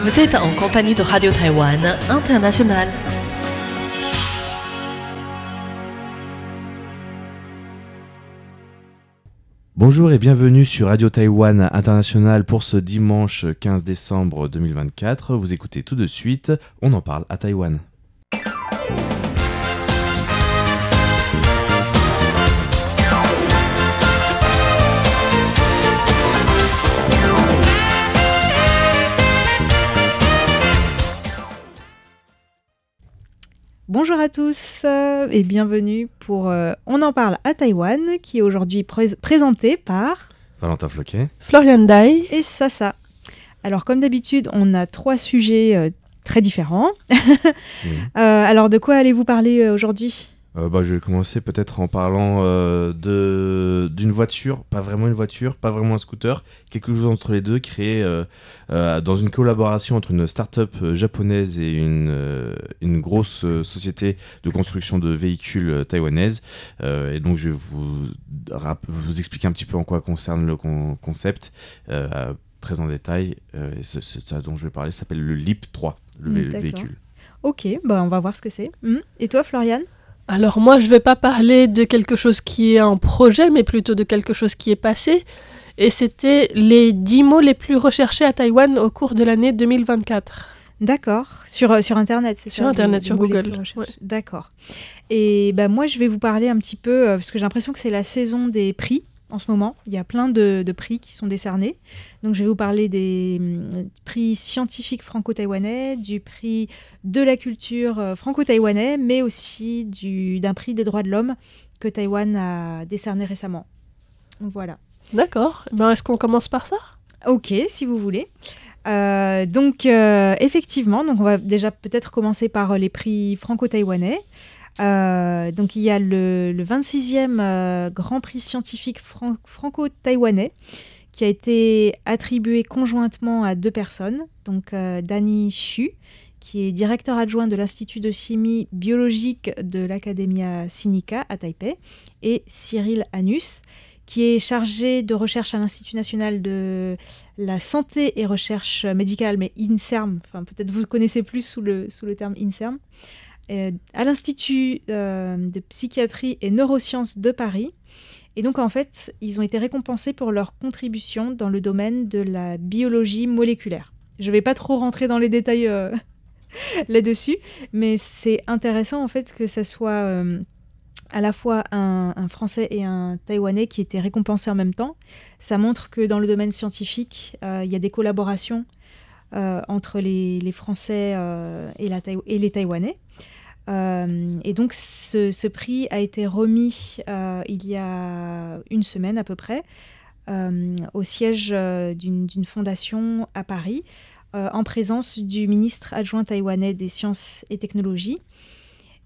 Vous êtes en compagnie de Radio Taïwan International. Bonjour et bienvenue sur Radio Taïwan International pour ce dimanche 15 décembre 2024. Vous écoutez tout de suite, on en parle à Taïwan. Bonjour à tous et bienvenue pour On en parle à Taïwan, qui est aujourd'hui présenté par Valentin Floquet, Florian Dai et Sasa. Alors comme d'habitude, on a 3 sujets très différents. Oui. Alors de quoi allez-vous parler aujourd'hui ? Je vais commencer peut-être en parlant d'une voiture, pas vraiment une voiture, pas vraiment un scooter, quelque chose entre les deux, créé dans une collaboration entre une start-up japonaise et une grosse société de construction de véhicules taïwanaise. Et donc je vais vous expliquer un petit peu en quoi concerne le concept, très en détail. Et ça dont je vais parler s'appelle le LEAP 3, le véhicule. Ok, on va voir ce que c'est. Et toi, Florian ? Alors moi, je ne vais pas parler de quelque chose qui est en projet, mais plutôt de quelque chose qui est passé. Et c'était les 10 mots les plus recherchés à Taïwan au cours de l'année 2024. D'accord. Sur Internet, c'est ça ? Sur Internet, sur Google. Ouais. D'accord. Et moi, je vais vous parler un petit peu, parce que j'ai l'impression que c'est la saison des prix en ce moment. Il y a plein de prix qui sont décernés. Donc, je vais vous parler des prix scientifiques franco-taïwanais, du prix de la culture franco-taïwanais, mais aussi d'un prix des droits de l'homme que Taïwan a décerné récemment. Voilà. D'accord. Est-ce qu'on commence par ça ? Ok, si vous voulez. Effectivement, on va déjà peut-être commencer par les prix franco-taïwanais. Donc il y a le 26e Grand Prix scientifique franco-taïwanais qui a été attribué conjointement à 2 personnes. Donc Danny Xu, qui est directeur adjoint de l'Institut de chimie biologique de l'Academia Sinica à Taipei, et Cyril Anus, qui est chargé de recherche à l'Institut national de la santé et recherche médicale, mais INSERM, peut-être vous le connaissez plus sous le terme INSERM, à l'Institut de psychiatrie et neurosciences de Paris. Et donc, en fait, ils ont été récompensés pour leur contribution dans le domaine de la biologie moléculaire. Je ne vais pas trop rentrer dans les détails là-dessus, mais c'est intéressant, en fait, que ça soit à la fois un Français et un Taïwanais qui étaient récompensés en même temps. Ça montre que dans le domaine scientifique, il y a des collaborations entre les Français et les Taïwanais. Et donc, ce prix a été remis il y a une semaine à peu près au siège d'une fondation à Paris, en présence du ministre adjoint taïwanais des sciences et technologies,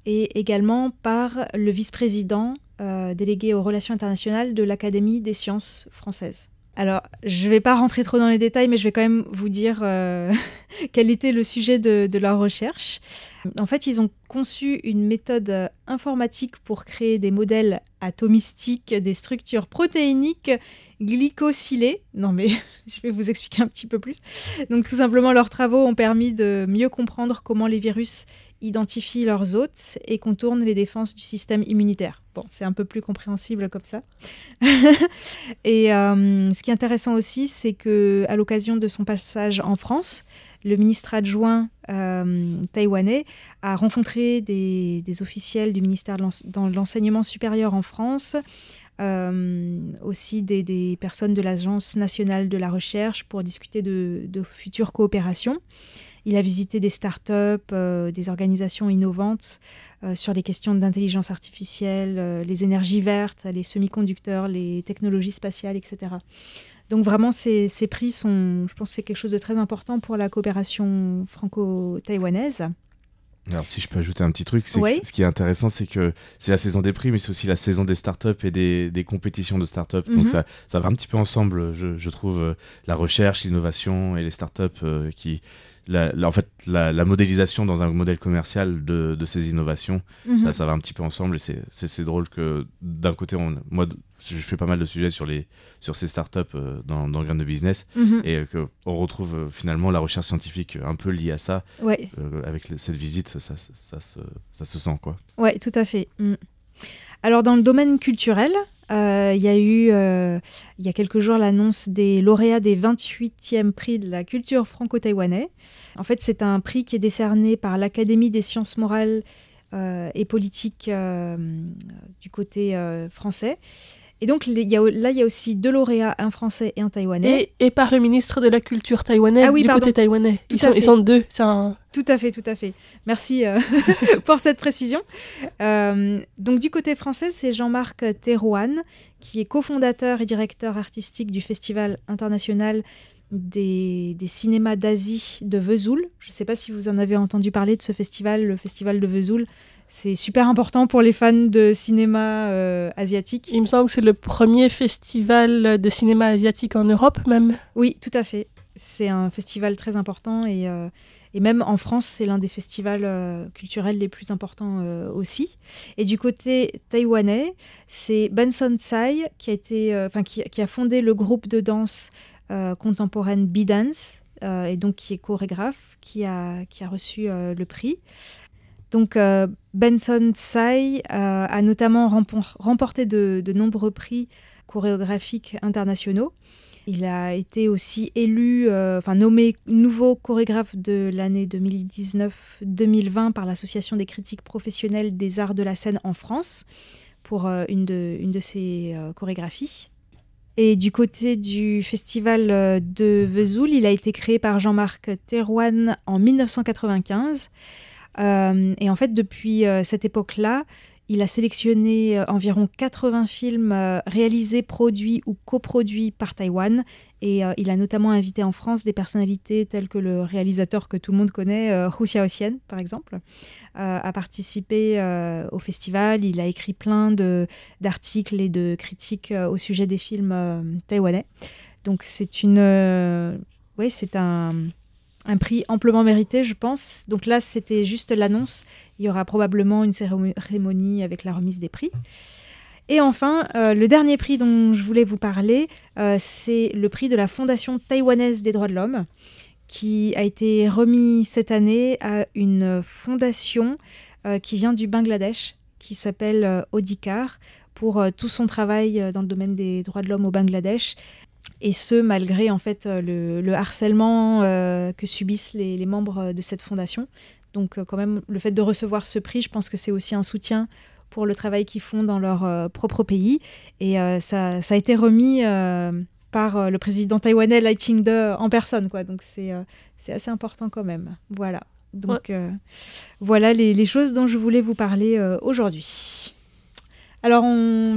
et également par le vice-président délégué aux relations internationales de l'Académie des sciences françaises. Alors, je ne vais pas rentrer trop dans les détails, mais je vais quand même vous dire quel était le sujet de leur recherche. En fait, ils ont conçu une méthode informatique pour créer des modèles atomistiques des structures protéiniques glycosylées. Non, mais je vais vous expliquer un petit peu plus. Donc, tout simplement, leurs travaux ont permis de mieux comprendre comment les virus identifient leurs hôtes et contournent les défenses du système immunitaire. Bon, c'est un peu plus compréhensible comme ça. Et ce qui est intéressant aussi, c'est qu'à l'occasion de son passage en France, le ministre adjoint taïwanais a rencontré des officiels du ministère de l'enseignement supérieur en France, aussi des personnes de l'Agence nationale de la recherche pour discuter de futures coopérations. Il a visité des startups, des organisations innovantes sur les questions d'intelligence artificielle, les énergies vertes, les semi-conducteurs, les technologies spatiales, etc. Donc vraiment, ces prix je pense que c'est quelque chose de très important pour la coopération franco-taïwanaise. Alors si je peux ajouter un petit truc, Oui. Ce qui est intéressant, c'est que c'est la saison des prix, mais c'est aussi la saison des startups et des compétitions de startups. Donc ça va un petit peu ensemble, je trouve, la recherche, l'innovation et les startups qui en fait, la modélisation dans un modèle commercial de ces innovations, ça va un petit peu ensemble. Et c'est drôle que d'un côté, moi, je fais pas mal de sujets sur ces startups dans le grain de business, et qu'on retrouve finalement la recherche scientifique un peu liée à ça. Ouais. Avec cette visite, ça se sent, quoi. Ouais, tout à fait. Alors, dans le domaine culturel, il y a eu, il y a quelques jours, l'annonce des lauréats des 28e prix de la culture franco-taïwanais. En fait, c'est un prix qui est décerné par l'Académie des sciences morales et politiques du côté français. Et donc, il y a aussi 2 lauréats, un français et un taïwanais. Et par le ministre de la Culture taïwanais, côté taïwanais. Ils sont 2. Tout à fait. Merci pour cette précision. Donc, du côté français, c'est Jean-Marc Thérouanne, qui est cofondateur et directeur artistique du Festival international des cinémas d'Asie de Vesoul. Je ne sais pas si vous en avez entendu parler de ce festival, le Festival de Vesoul. C'est super important pour les fans de cinéma asiatique. Il me semble que c'est le premier festival de cinéma asiatique en Europe même. Oui, tout à fait. C'est un festival très important et même en France, c'est l'un des festivals culturels les plus importants aussi. Et du côté taïwanais, c'est Benson Tsai qui a fondé le groupe de danse contemporaine B-Dance et donc qui est chorégraphe, qui a reçu le prix. Donc, Benson Tsai a notamment remporté de nombreux prix chorégraphiques internationaux. Il a été aussi nommé nouveau chorégraphe de l'année 2019-2020 par l'Association des critiques professionnels des arts de la scène en France pour une de ses chorégraphies. Et du côté du festival de Vesoul, il a été créé par Jean-Marc Thérouanne en 1995. Et en fait, depuis cette époque-là, il a sélectionné environ 80 films réalisés, produits ou coproduits par Taïwan. Et il a notamment invité en France des personnalités telles que le réalisateur que tout le monde connaît, Hu Xiaoxian, par exemple, à participer au festival. Il a écrit plein d'articles et de critiques au sujet des films taïwanais. Donc c'est un prix amplement mérité, je pense. Donc là, c'était juste l'annonce. Il y aura probablement une cérémonie avec la remise des prix. Et enfin, le dernier prix dont je voulais vous parler, c'est le prix de la Fondation taïwanaise des droits de l'homme, qui a été remis cette année à une fondation qui vient du Bangladesh, qui s'appelle Odikar, pour tout son travail dans le domaine des droits de l'homme au Bangladesh. Et ce, malgré en fait, le harcèlement que subissent les membres de cette fondation. Donc quand même, le fait de recevoir ce prix, je pense que c'est aussi un soutien pour le travail qu'ils font dans leur propre pays. Et ça a été remis par le président taïwanais Lai Ching-te en personne, quoi. Donc c'est assez important quand même. Voilà. Donc voilà les choses dont je voulais vous parler aujourd'hui. Alors,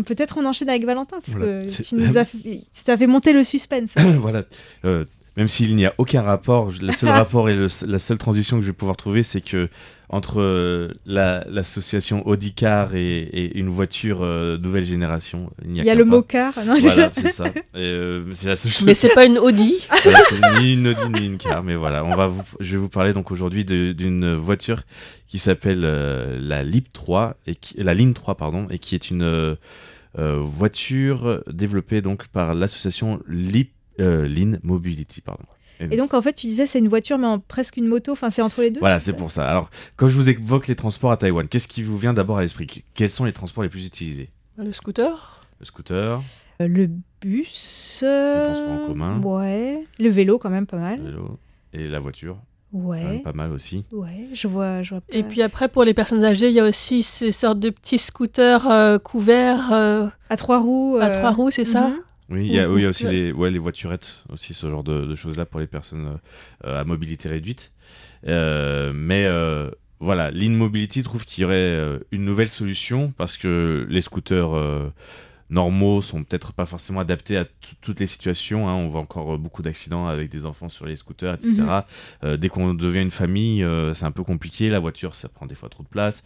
peut-être on enchaîne avec Valentin, parce que tu t'as fait monter le suspense. Voilà. Même s'il n'y a aucun rapport, le seul rapport et la seule transition que je vais pouvoir trouver, c'est que entre l'association Odikar et une voiture nouvelle génération, il y a le mot car. Non, voilà, c'est ça. C'est la seule chose. Mais c'est pas une Audi. Voilà, c'est ni une Audi ni une car, mais voilà. Je vais vous parler donc aujourd'hui d'une voiture qui s'appelle la ligne 3 et qui est une voiture développée donc par l'association Lean Mobility, pardon. Et donc, en fait, tu disais c'est une voiture, mais presque une moto, enfin, c'est entre les deux. Voilà, c'est pour ça. Alors, quand je vous évoque les transports à Taïwan, qu'est-ce qui vous vient d'abord à l'esprit ? Quels sont les transports les plus utilisés ? Le scooter. Le scooter. Le bus. Les transports en commun. Ouais. Le vélo, quand même, pas mal. Le vélo. Et la voiture. Ouais. Quand même pas mal aussi. Ouais, je vois pas. Et puis après, pour les personnes âgées, il y a aussi ces sortes de petits scooters couverts. À 3 roues. À 3 roues, c'est ça ? Oui, il y a aussi les voiturettes, aussi ce genre de choses-là pour les personnes à mobilité réduite. Mais voilà, Lean Mobility trouve qu'il y aurait une nouvelle solution parce que les scooters normaux sont peut-être pas forcément adaptés à toutes les situations. Hein. On voit encore beaucoup d'accidents avec des enfants sur les scooters, etc. Dès qu'on devient une famille, c'est un peu compliqué. La voiture, ça prend des fois trop de place.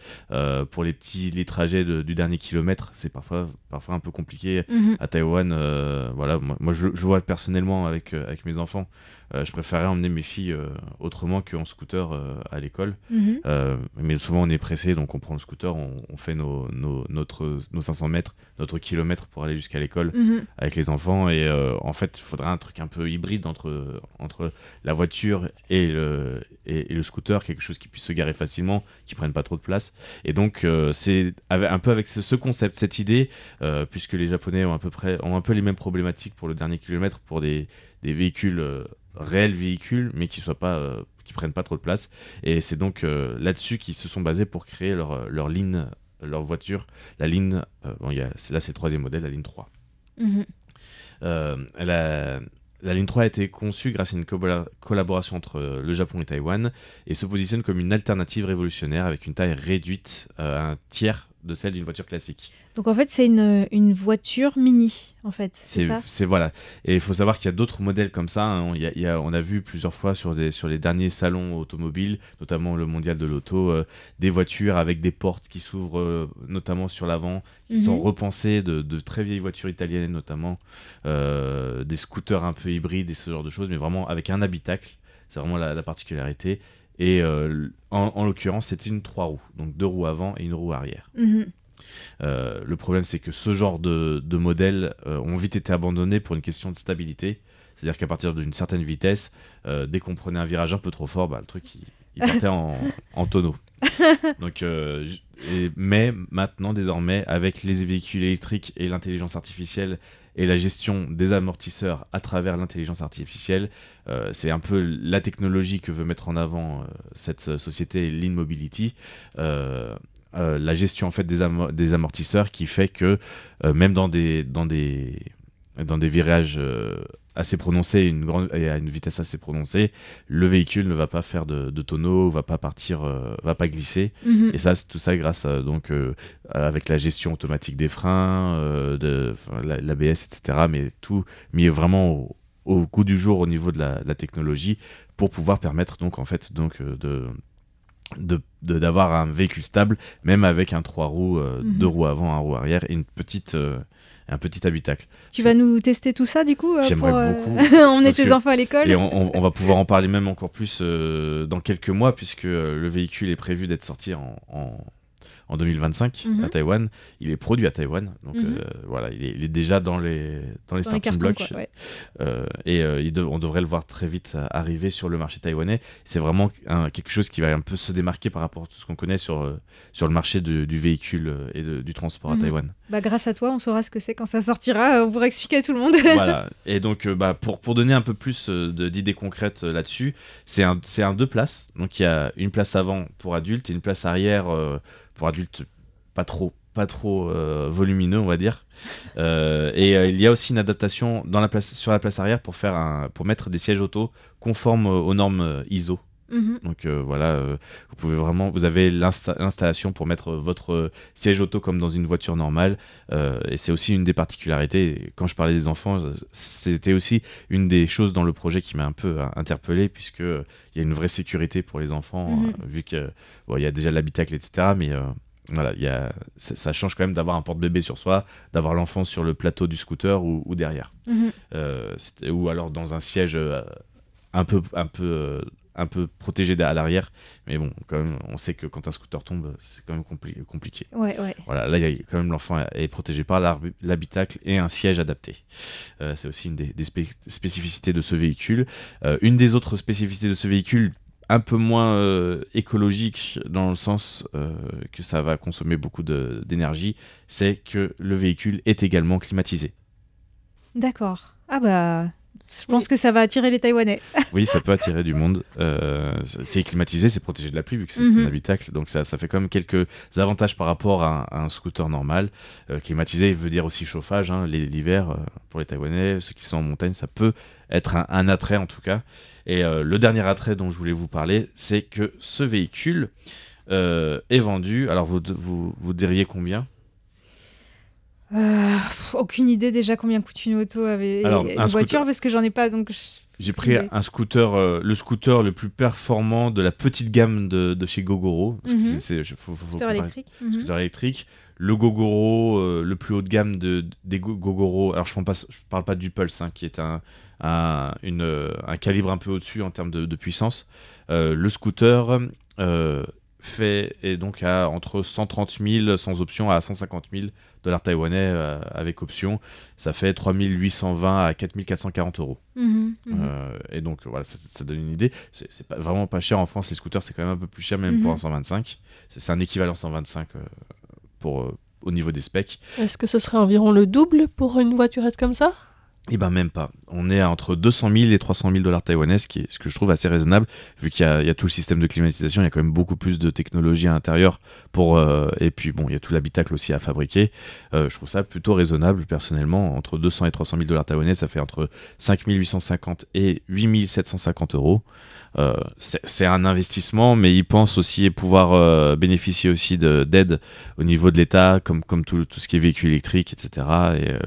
Pour les trajets du dernier kilomètre, c'est parfois un peu compliqué. À Taïwan, voilà, moi je vois personnellement avec mes enfants, je préférais emmener mes filles autrement qu'en scooter à l'école. Mais souvent on est pressé, donc on prend le scooter, on fait nos 500 mètres, notre kilomètre pour aller jusqu'à l'école avec les enfants. Et en fait, il faudrait un truc un peu hybride entre la voiture et le scooter, quelque chose qui puisse se garer facilement, qui prenne pas trop de place. Et donc c'est un peu avec ce concept, cette idée, puisque les Japonais ont un peu les mêmes problématiques pour le dernier kilomètre, pour des véhicules, réels véhicules, mais qui prennent pas trop de place. Et c'est donc là-dessus qu'ils se sont basés pour créer leur ligne, leur voiture, la ligne, là c'est le 3e modèle, la ligne 3. La ligne 3 a été conçue grâce à une collaboration entre le Japon et Taïwan et se positionne comme une alternative révolutionnaire avec une taille réduite à un tiers de celle d'une voiture classique. Donc en fait, c'est une voiture mini, en fait, c'est ça ? Voilà. Et il faut savoir qu'il y a d'autres modèles comme ça. Hein. On a vu plusieurs fois sur les derniers salons automobiles, notamment le mondial de l'auto, des voitures avec des portes qui s'ouvrent, notamment sur l'avant, qui sont repensées de très vieilles voitures italiennes, notamment des scooters un peu hybrides et ce genre de choses, mais vraiment avec un habitacle. C'est vraiment la particularité. Et en l'occurrence, c'était une 3 roues, donc 2 roues avant et une roue arrière. Le problème, c'est que ce genre de modèles ont vite été abandonnés pour une question de stabilité. C'est-à-dire qu'à partir d'une certaine vitesse, dès qu'on prenait un virage un peu trop fort, le truc il partait en tonneau. Donc, mais maintenant, désormais, avec les véhicules électriques et l'intelligence artificielle et la gestion des amortisseurs à travers l'intelligence artificielle, c'est un peu la technologie que veut mettre en avant cette société Lean Mobility. La gestion en fait des amortisseurs qui fait que même dans des virages assez prononcés et à une vitesse assez prononcée, le véhicule ne va pas faire de tonneau, va pas glisser. Et ça, c'est tout ça grâce à, avec la gestion automatique des freins, l'ABS, etc. Mais tout mis vraiment au goût du jour au niveau de la technologie pour pouvoir permettre d'avoir un véhicule stable, même avec un 3 roues, 2 roues avant, 1 roue arrière et un petit habitacle. Tu vas nous tester tout ça du coup J'aimerais beaucoup emmener tes enfants à l'école. Et on va pouvoir en parler même encore plus dans quelques mois, puisque le véhicule est prévu d'être sorti en 2025 à Taïwan. Il est produit à Taïwan, donc voilà, il est déjà dans les starting blocks, quoi, ouais. On devrait le voir très vite arriver sur le marché taïwanais. C'est vraiment quelque chose qui va un peu se démarquer par rapport à tout ce qu'on connaît sur le marché du véhicule et du transport à Taïwan. Grâce à toi, on saura ce que c'est quand ça sortira, on pourra expliquer à tout le monde. Voilà, et donc pour donner un peu plus d'idées concrètes là-dessus, c'est un 2 places, donc il y a une place avant pour adultes et une place arrière pour adultes pas trop volumineux, on va dire. Il y a aussi une adaptation sur la place arrière pour mettre des sièges auto conformes aux normes ISO. Donc vous avez l'installation pour mettre votre siège auto comme dans une voiture normale, et c'est aussi une des particularités. Quand je parlais des enfants, c'était aussi une des choses dans le projet qui m'a un peu interpellé, puisque il y a une vraie sécurité pour les enfants, vu qu'il y a déjà l'habitacle, etc. Mais voilà, ça change quand même d'avoir un porte-bébé sur soi, d'avoir l'enfant sur le plateau du scooter ou derrière, ou alors dans un siège un peu protégé à l'arrière, mais bon, quand même, on sait que quand un scooter tombe, c'est quand même compliqué. Ouais. Voilà, là, quand même, l'enfant est protégé par l'habitacle et un siège adapté. C'est aussi une des spécificités de ce véhicule. Une des autres spécificités de ce véhicule, un peu moins écologique dans le sens que ça va consommer beaucoup d'énergie, c'est que le véhicule est également climatisé. D'accord. Je pense que ça va attirer les Taïwanais. Oui, ça peut attirer du monde. C'est climatisé, c'est protégé de la pluie vu que c'est un habitacle. Donc ça fait quand même quelques avantages par rapport à un scooter normal. Climatisé veut dire aussi chauffage. L'hiver, pour les Taïwanais, ceux qui sont en montagne, ça peut être un attrait en tout cas. Et le dernier attrait dont je voulais vous parler, c'est que ce véhicule est vendu. Alors vous diriez combien ? Aucune idée déjà combien coûte une auto avec Alors, une un voiture, scooter. parce que j'en ai pas, donc... J'ai pris un scooter, le scooter le plus performant de la petite gamme de chez Gogoro. Parce que faut Scooter comparer. électrique. Scooter électrique. Le Gogoro, le plus haut de gamme des Gogoro. Alors, je parle pas du Pulse, hein, qui est un calibre un peu au-dessus en termes de puissance. Le scooter est donc à entre 130 000 sans option à 150 000 $ taïwanais avec option. Ça fait 3 820 à 4 440 €. Et donc voilà, ça donne une idée. C'est vraiment pas cher en France. Les scooters, c'est quand même un peu plus cher, même pour un 125. C'est un équivalent 125 au niveau des specs. Est-ce que ce serait environ le double pour une voiturette comme ça ? Et ben même pas. On est à entre 200 000 et 300 000 $ taïwanais, ce que je trouve assez raisonnable, vu qu'il y a tout le système de climatisation, il y a quand même beaucoup plus de technologie à l'intérieur et puis bon, il y a tout l'habitacle aussi à fabriquer. Je trouve ça plutôt raisonnable, personnellement. Entre 200 et 300 000 $ taïwanais, ça fait entre 5 850 et 8 750 €. C'est un investissement, mais ils pensent aussi pouvoir bénéficier aussi d'aide au niveau de l'État, comme tout ce qui est véhicule électrique, etc.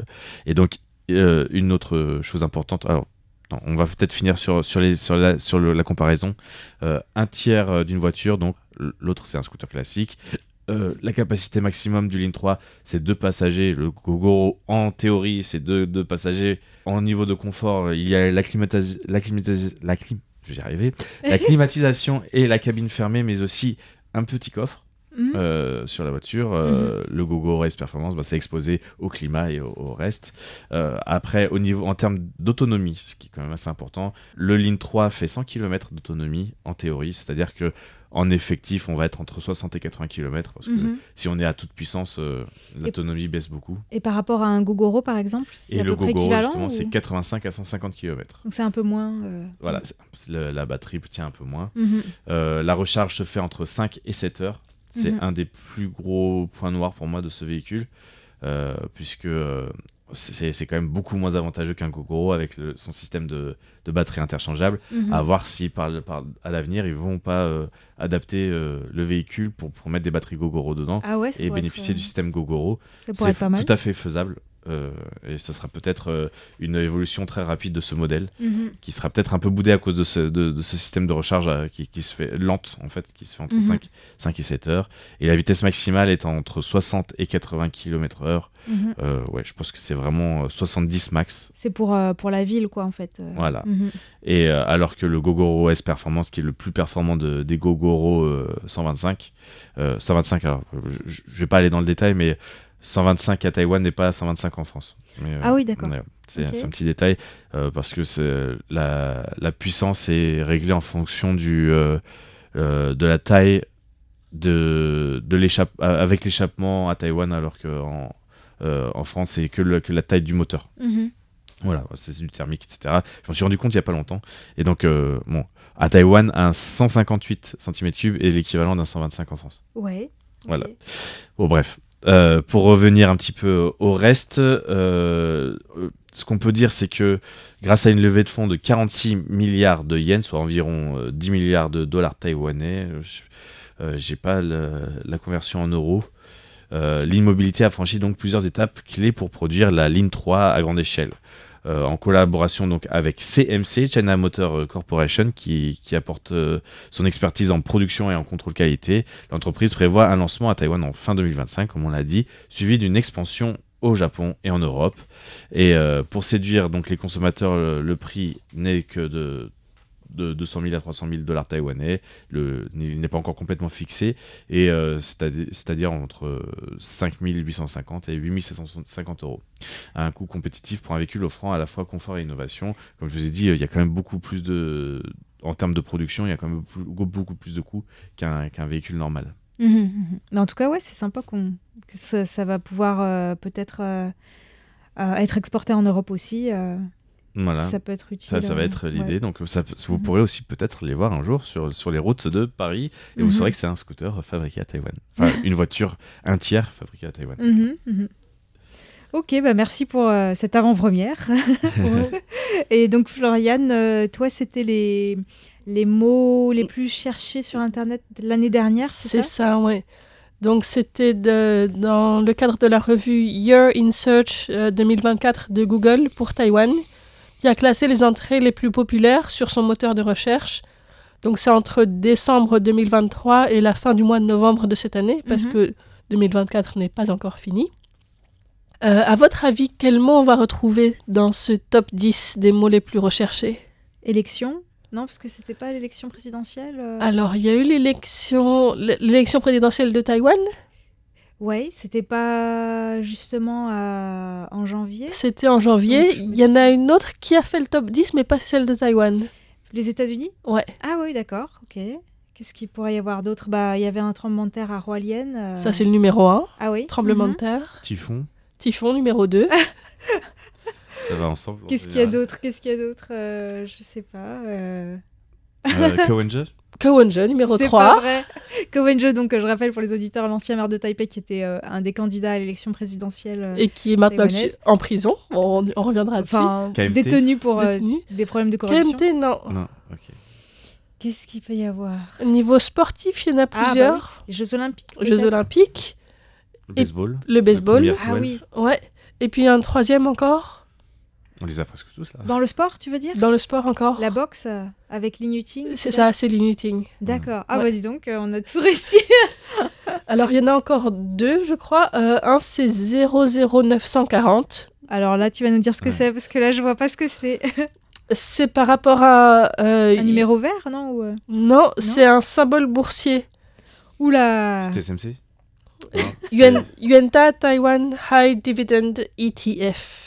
Et donc, une autre chose importante, alors non, on va peut-être finir sur la comparaison. Un tiers d'une voiture, donc l'autre c'est un scooter classique. La capacité maximum du Lean 3, c'est 2 passagers. Le Gogoro, en théorie, c'est 2 passagers. En niveau de confort, il y a la climatisation et la cabine fermée, mais aussi un petit coffre. Sur la voiture, le Gogoro Race Performance, c'est exposé au climat et au reste. Après, en termes d'autonomie, ce qui est quand même assez important, le Lean 3 fait 100 km d'autonomie en théorie, c'est-à-dire que en effectif, on va être entre 60 et 80 km, parce que si on est à toute puissance, l'autonomie baisse beaucoup. Et par rapport à un Gogoro, par exemple, c'est et à le peu près Gogoro, équivalent justement, c'est 85 à 150 km. Donc c'est un peu moins... Voilà, la batterie tient un peu moins. La recharge se fait entre 5 et 7 heures. C'est un des plus gros points noirs pour moi de ce véhicule, puisque c'est quand même beaucoup moins avantageux qu'un Gogoro avec son système de batterie interchangeable. À voir si à l'avenir ils vont pas adapter le véhicule pour mettre des batteries Gogoro dedans et bénéficier du système Gogoro. Ça pourrait être pas mal. Tout à fait faisable. Et ça sera peut-être une évolution très rapide de ce modèle qui sera peut-être un peu boudé à cause de ce système de recharge qui se fait lente en fait, qui se fait entre 5 et 7 heures, et la vitesse maximale est entre 60 et 80 km/h. Je pense que c'est vraiment 70 max. C'est pour la ville quoi en fait. Voilà. Et alors que le Gogoro S Performance, qui est le plus performant des Gogoro 125, alors je vais pas aller dans le détail, mais 125 à Taïwan n'est pas 125 en France. Ah oui, d'accord. C'est un petit détail, parce que la puissance est réglée en fonction de la taille avec l'échappement à Taïwan, alors qu'en en France, c'est que la taille du moteur. Voilà, c'est du thermique, etc. Je m'en suis rendu compte il n'y a pas longtemps. Et donc, à Taïwan, un 158 cm3 est l'équivalent d'un 125 en France. Ouais. Voilà. Bon, bref. Pour revenir un petit peu au reste, ce qu'on peut dire, c'est que grâce à une levée de fonds de 46 milliards de yens, soit environ 10 milliards de dollars taïwanais, j'ai pas la conversion en euros, Lean Mobility a franchi donc plusieurs étapes clés pour produire la Lean 3 à grande échelle. En collaboration donc avec CMC, China Motor Corporation, qui apporte son expertise en production et en contrôle qualité. L'entreprise prévoit un lancement à Taïwan en fin 2025, comme on l'a dit, suivi d'une expansion au Japon et en Europe. Et pour séduire donc les consommateurs, le prix n'est que de 200 000 à 300 000 $ taïwanais. Il n'est pas encore complètement fixé, et c'est-à-dire entre 5 850 et 8 750 €. À un coût compétitif pour un véhicule offrant à la fois confort et innovation. Comme je vous ai dit, il y a quand même beaucoup plus en termes de production, il y a quand même beaucoup plus de coûts qu'un véhicule normal. Mais en tout cas, c'est sympa que ça va pouvoir peut-être être exporté en Europe aussi. Voilà. Ça peut être utile. Ça va être l'idée. Donc vous pourrez aussi peut-être les voir un jour sur les routes de Paris, et vous saurez que c'est un scooter fabriqué à Taïwan. Enfin, une voiture, un tiers fabriquée à Taïwan. Ok, merci pour cette avant-première. Et donc Floriane, toi, c'était les mots les plus cherchés sur Internet l'année dernière, c'est ça ? C'est ça, ouais. Donc c'était dans le cadre de la revue Year in Search 2024 de Google pour Taïwan, qui a classé les entrées les plus populaires sur son moteur de recherche. Donc c'est entre décembre 2023 et la fin du mois de novembre de cette année, parce que 2024 n'est pas encore fini. À votre avis, quels mots on va retrouver dans ce top 10 des mots les plus recherchés ? Élection ? Non, parce que c'était pas l'élection présidentielle. Alors, il y a eu l'élection présidentielle de Taïwan. Ouais, c'était pas justement en janvier. C'était en janvier. Donc, Il y en a une autre qui a fait le top 10, mais pas celle de Taïwan. Les États-Unis ? Ouais. Ah oui, d'accord, ok. Qu'est-ce qu'il pourrait y avoir d'autre ? Bah, il y avait un tremblement de terre à Hualien. Ça, c'est le numéro 1. Ah oui. Tremblement de terre. Typhon. Typhon, numéro 2. Ça va ensemble. Qu'est-ce qu'il y a d'autre ? Je sais pas. Kawenja. Kawenja, numéro C'est 3. pas vrai. Kawenja, donc je rappelle pour les auditeurs, l'ancien maire de Taipei qui était un des candidats à l'élection présidentielle. Et qui est maintenant taïwanaise. en prison. On reviendra dessus. Enfin, KMT. détenu pour Détenu. des problèmes de corruption. KMT, non. Non, ok. Qu'est-ce qu'il peut y avoir ? Niveau sportif, il y en a plusieurs. Les Jeux Olympiques. Jeux peut-être Olympiques, Le baseball. le baseball. La première Ah 12. oui. Ouais. Et puis un troisième encore. On les a presque tous là. Dans le sport, tu veux dire ? Dans le sport encore. La boxe avec Li Yuting. C'est ça, c'est l'inuting. D'accord. Ah Ouais. bah dis donc, on a tout réussi. Alors il y en a encore deux, je crois. Un c'est 00940. Alors là, tu vas nous dire ce que Ouais. c'est, parce que là, je vois pas ce que c'est. C'est par rapport à... Un numéro vert, non ou, Non, c'est un symbole boursier. Oula. C'était SMC. Non, Yuanta Taiwan High Dividend ETF.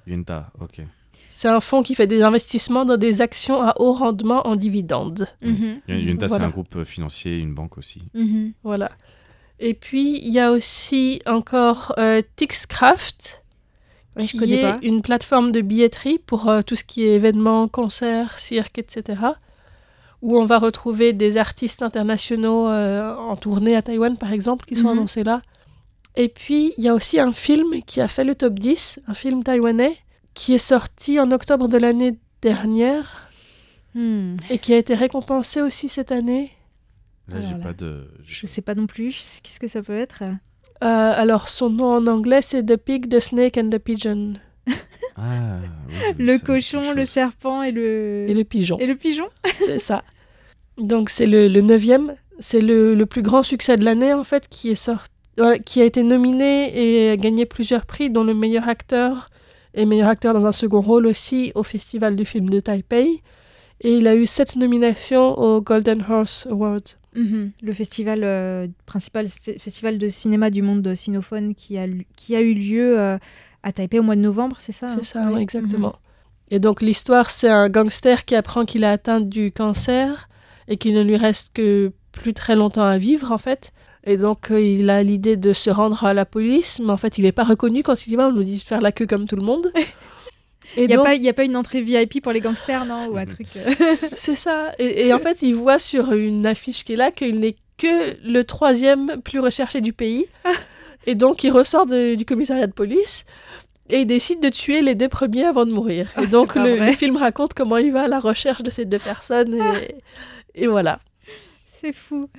Yunta, ok. C'est un fonds qui fait des investissements dans des actions à haut rendement en dividendes. Mhm. Yunta, Voilà. c'est un groupe financier, une banque aussi. Mhm. Voilà. Et puis, il y a aussi encore Tixcraft, Ouais, je qui connais est pas. une plateforme de billetterie pour tout ce qui est événements, concerts, cirques, etc. Où on va retrouver des artistes internationaux en tournée à Taïwan, par exemple, qui sont Mhm. annoncés là. Et puis, il y a aussi un film qui a fait le top 10, un film taïwanais, qui est sorti en octobre de l'année dernière Hmm. et qui a été récompensé aussi cette année. Là, Alors j'ai là. pas de. Je sais pas non plus. Qu'est-ce que ça peut être ? Alors, son nom en anglais, c'est The Pig, the Snake and the Pigeon. Ah, oui, Le ça me dit cochon, quelque le chose. serpent et le... Et le pigeon. Et le pigeon ? C'est ça. Donc, c'est le 9e. C'est le plus grand succès de l'année, en fait, qui a été nominé et a gagné plusieurs prix, dont le meilleur acteur et meilleur acteur dans un second rôle aussi au Festival du film de Taipei. Et il a eu 7 nominations au Golden Horse Awards. Mhm. Le festival principal festival de cinéma du monde sinophone qui a eu lieu à Taipei au mois de novembre, c'est ça ? C'est ça, Ouais. ouais, exactement. Et donc l'histoire, c'est un gangster qui apprend qu'il a atteint du cancer et qu'il ne lui reste que plus très longtemps à vivre, en fait. Et donc il a l'idée de se rendre à la police, mais en fait il n'est pas reconnu quand il y va, on nous dit de faire la queue comme tout le monde. Et Il donc, n'y a pas une entrée VIP pour les gangsters, non ? Ou un truc... c'est ça. Et en fait, il voit sur une affiche qui est là qu'il n'est que le 3e plus recherché du pays. Et donc, il ressort du commissariat de police et il décide de tuer les 2 premiers avant de mourir. Et donc, pas le vrai. film raconte comment il va à la recherche de ces 2 personnes. Et voilà. C'est fou.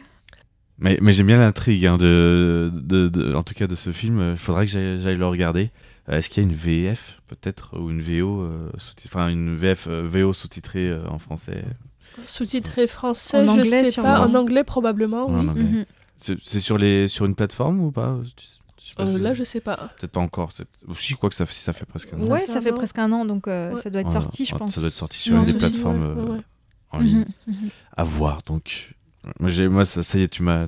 Mais j'aime bien l'intrigue, hein, en tout cas de ce film. Il faudra que j'aille le regarder. Est-ce qu'il y a une VF peut-être ou une VO, enfin une VF VO sous-titrée en français? Sous-titré français, En je anglais, sais sûrement. pas. En anglais, probablement, Ouais, oui. en anglais. Mhm. C'est sur une plateforme ou pas? Je sais pas, Là, je sais pas. peut-être pas encore. Aussi, quoi que ça fait presque un an. Ouais, fait ça un fait an. presque un an, donc ça doit être Ouais, sorti, je pense. Ça doit être sorti sur Non, une des je- plateformes ouais, ouais. en ligne. Mhm, mhm. À voir, donc. Moi, ça y est, tu m'as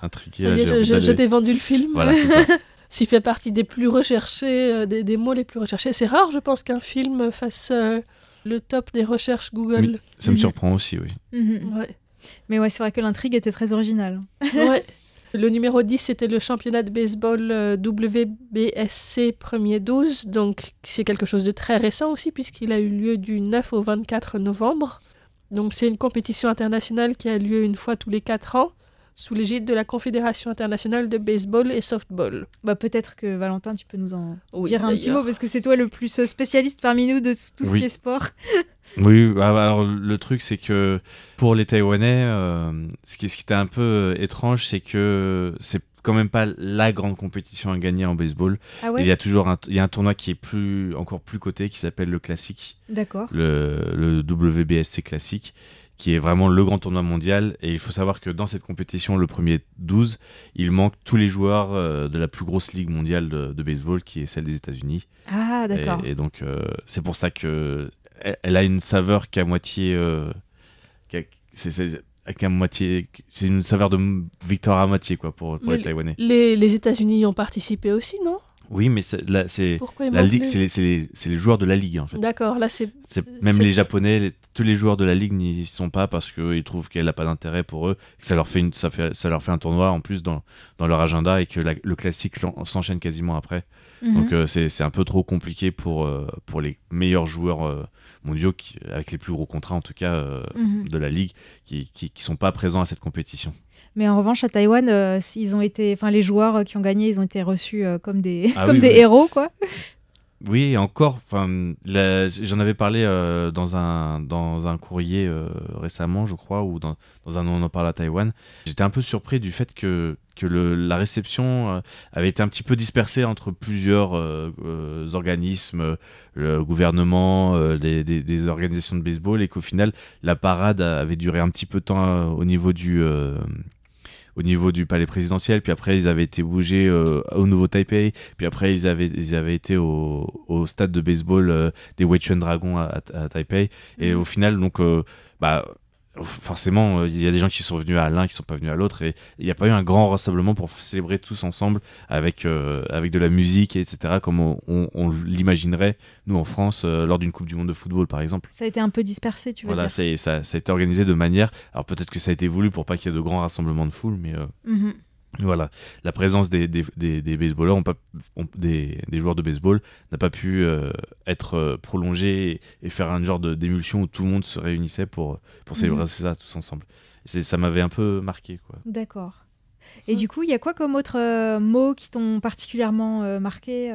intrigué. Ça là, y j'ai est, envie je d'aller- t'ai vendu le film. Voilà, c'est ça. S'il fait partie des plus recherchés, des mots les plus recherchés. C'est rare, je pense, qu'un film fasse le top des recherches Google. Ça me Mhm. surprend aussi, oui. Mhm. Ouais. Mais ouais, c'est vrai que l'intrigue était très originale. Ouais. Le numéro 10, c'était le championnat de baseball WBSC premier 12. Donc, c'est quelque chose de très récent aussi, puisqu'il a eu lieu du 9 au 24 novembre. Donc, c'est une compétition internationale qui a lieu une fois tous les 4 ans, sous l'égide de la Confédération internationale de baseball et softball. Bah, peut-être que Valentin, tu peux nous en Oui, dire un petit d'ailleurs. mot, parce que c'est toi le plus spécialiste parmi nous de tout ce Oui. qui est sport. Oui, alors le truc, c'est que pour les Taïwanais, ce qui était un peu étrange, c'est que quand même pas la grande compétition à gagner en baseball. Ah ouais. Il y a toujours un tournoi qui est encore plus coté, qui s'appelle le Classic, D'accord. le WBSC Classic, qui est vraiment le grand tournoi mondial. Et il faut savoir que dans cette compétition, le premier 12, il manque tous les joueurs de la plus grosse ligue mondiale de baseball, qui est celle des États-Unis. Ah, d'accord. Et donc, c'est pour ça que elle a une saveur qu'à moitié... c'est une saveur de victoire à moitié, quoi, pour les Taïwanais. Les États-Unis y ont participé aussi, non? Oui, mais Pourquoi ils la manquent ligue, c'est les joueurs de la ligue, en fait. D'accord, là Même les Japonais, tous les joueurs de la ligue n'y sont pas parce qu'ils trouvent qu'elle n'a pas d'intérêt pour eux, que ça leur fait un tournoi en plus dans leur agenda et que le classique s'enchaîne quasiment après. Donc c'est un peu trop compliqué pour les meilleurs joueurs mondiaux, avec les plus gros contrats en tout cas de la ligue, qui sont pas présents à cette compétition. Mais en revanche, à Taïwan, les joueurs qui ont gagné, ils ont été reçus comme des héros, quoi. Oui, et encore, j'en avais parlé dans un courrier récemment, je crois, ou dans un On en parle à Taïwan. J'étais un peu surpris du fait que la réception avait été un petit peu dispersée entre plusieurs organismes, le gouvernement, des organisations de baseball, et qu'au final, la parade avait duré un petit peu de temps au niveau du palais présidentiel, puis après ils avaient été bougés au nouveau Taipei, puis après ils avaient été au stade de baseball des Weichuan Dragons à Taipei, et au final donc forcément il y a des gens qui sont venus à l'un, qui sont pas venus à l'autre, et il n'y a pas eu un grand rassemblement pour célébrer tous ensemble avec de la musique, etc., comme on l'imaginerait nous en France lors d'une Coupe du Monde de football par exemple. Ça a été un peu dispersé, tu veux dire. Ça a été organisé de manière, alors peut-être que ça a été voulu pour pas qu'il y ait de grands rassemblements de foule, mais voilà, la présence des baseballeurs, des joueurs de baseball n'a pas pu être prolongée et faire un genre d'émulsion où tout le monde se réunissait pour célébrer ça tous ensemble. Ça m'avait un peu marqué, quoi. D'accord. Et du coup, il y a quoi comme autres mots qui t'ont particulièrement marqué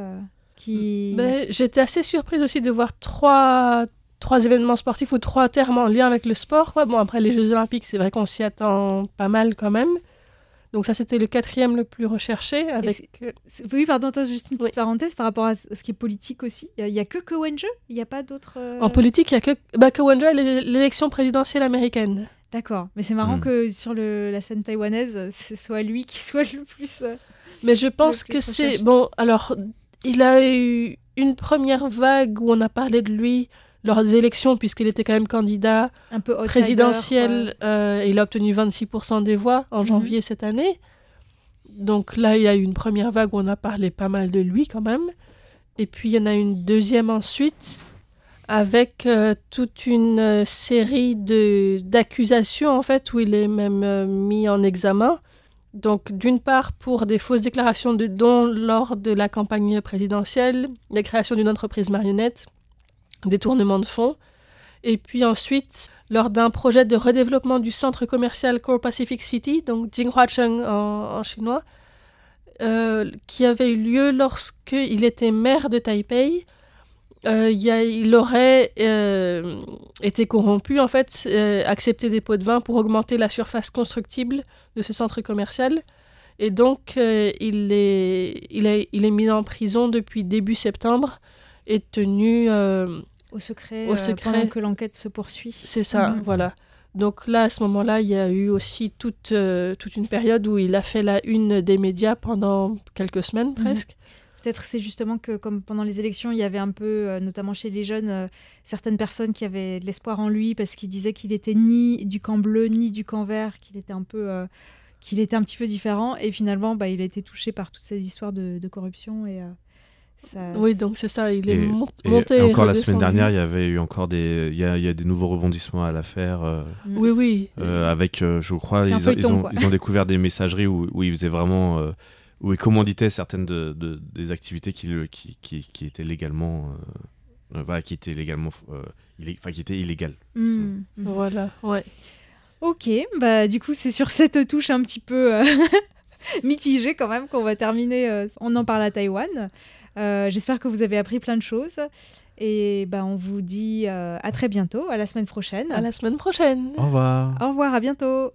J'étais assez surprise aussi de voir trois événements sportifs ou 3 termes en lien avec le sport, quoi. Bon, après les Jeux Olympiques, c'est vrai qu'on s'y attend pas mal quand même. Donc ça, c'était le 4e le plus recherché. Oui, pardon, juste une petite parenthèse par rapport à ce qui est politique aussi. Il n'y a que Ko-Wen-je ? Il n'y a pas d'autres... En politique, il n'y a que Ko-Wen-je et l'élection présidentielle américaine. D'accord, mais c'est marrant que sur la scène taïwanaise, ce soit lui qui soit le plus... Mais je pense que c'est... Bon, alors, il a eu une première vague où on a parlé de lui lors des élections, puisqu'il était quand même candidat un peu présidentiel. Il a obtenu 26% des voix en janvier cette année. Donc là, il y a eu une première vague où on a parlé pas mal de lui quand même. Et puis, il y en a une deuxième ensuite, avec toute une série d'accusations, en fait, où il est même mis en examen. Donc, d'une part, pour des fausses déclarations de dons lors de la campagne présidentielle, la création d'une entreprise marionnette, détournement de fonds, et puis ensuite, lors d'un projet de redéveloppement du centre commercial Core Pacific City, donc Jinghuacheng en chinois, qui avait eu lieu lorsqu'il était maire de Taipei. Il aurait été corrompu, en fait, accepté des pots de vin pour augmenter la surface constructible de ce centre commercial. Et donc, il est mis en prison depuis début septembre et tenu... Au secret pendant que l'enquête se poursuit. C'est ça, voilà. Donc là, à ce moment-là, il y a eu aussi toute une période où il a fait la une des médias pendant quelques semaines presque. Peut-être c'est justement que comme pendant les élections, il y avait un peu, notamment chez les jeunes, certaines personnes qui avaient de l'espoir en lui parce qu'ils disaient qu'il était ni du camp bleu ni du camp vert, qu'il était un petit peu différent. Et finalement, il a été touché par toutes ces histoires de corruption et... Oui, donc c'est ça, il est monté. Et encore la semaine dernière, il y avait eu encore il y a des nouveaux rebondissements à l'affaire. Oui. Avec, je crois, ils ont découvert des messageries où ils faisaient vraiment, où ils commanditaient certaines des activités qui étaient légalement, qui étaient illégales. Voilà, ouais. Ok, du coup, c'est sur cette touche un petit peu mitigée quand même qu'on va terminer. On en parle à Taïwan. J'espère que vous avez appris plein de choses. Et on vous dit à très bientôt, à la semaine prochaine. À la semaine prochaine. Au revoir. Au revoir, à bientôt.